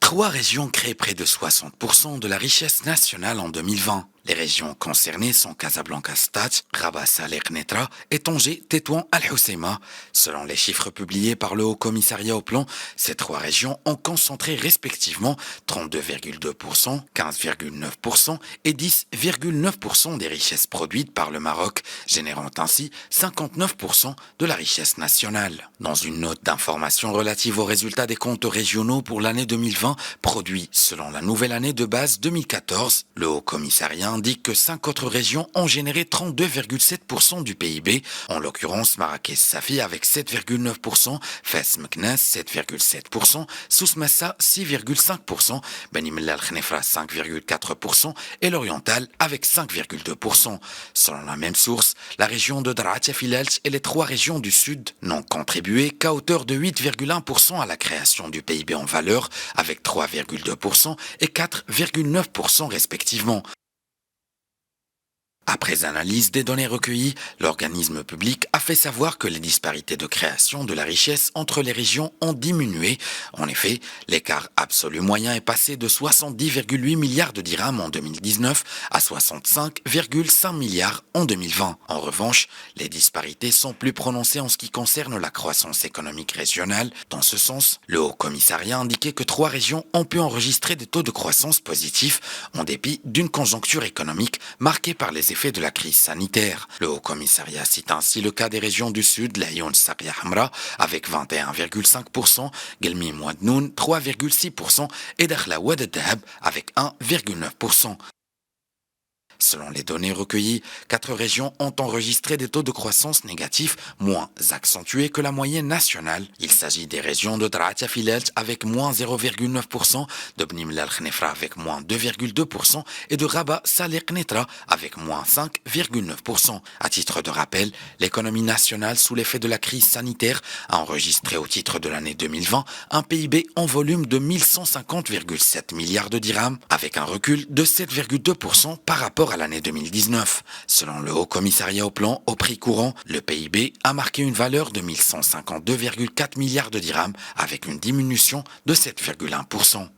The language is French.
Trois régions créent près de 60% de la richesse nationale en 2020. Les régions concernées sont Casablanca Stad, Rabat Saleh Knetra et Tanger Tétouan Al Hoceima. Selon les chiffres publiés par le Haut Commissariat au Plan, ces trois régions ont concentré respectivement 32,2%, 15,9% et 10,9% des richesses produites par le Maroc, générant ainsi 59% de la richesse nationale. Dans une note d'information relative aux résultats des comptes régionaux pour l'année 2020, produits selon la nouvelle année de base 2014, le Haut Commissariat indique que 5 autres régions ont généré 32,7% du PIB, en l'occurrence Marrakech-Safi avec 7,9%, Fès Meknès 7,7%, Souss Massa 6,5%, Beni Mellal Khnefra 5,4% et l'Oriental avec 5,2%. Selon la même source, la région de Daraa Filelt et les trois régions du Sud n'ont contribué qu'à hauteur de 8,1% à la création du PIB en valeur avec 3,2% et 4,9% respectivement. Après analyse des données recueillies, l'organisme public a fait savoir que les disparités de création de la richesse entre les régions ont diminué. En effet, l'écart absolu moyen est passé de 70,8 milliards de dirhams en 2019 à 65,5 milliards en 2020. En revanche, les disparités sont plus prononcées en ce qui concerne la croissance économique régionale. Dans ce sens, le Haut Commissariat a indiqué que trois régions ont pu enregistrer des taux de croissance positifs en dépit d'une conjoncture économique marquée par les effets de la crise sanitaire. Le Haut Commissariat cite ainsi le cas des régions du Sud, l'Ayoun Sakia Hamra avec 21,5%, Gelmi Mouadnoun 3,6% et Dakhla Ouad Dahab avec 1,9%. Selon les données recueillies, 4 régions ont enregistré des taux de croissance négatifs moins accentués que la moyenne nationale. Il s'agit des régions de Daraa Filelt avec moins 0,9%, de Beni Mellal Khnefra avec moins 2,2% et de Rabat Saleh Knetra avec moins 5,9%. À titre de rappel, l'économie nationale sous l'effet de la crise sanitaire a enregistré au titre de l'année 2020 un PIB en volume de 1150,7 milliards de dirhams avec un recul de 7,2% par rapport à l'année 2019. Selon le Haut Commissariat au Plan, au prix courant, le PIB a marqué une valeur de 1152,4 milliards de dirhams avec une diminution de 7,1%.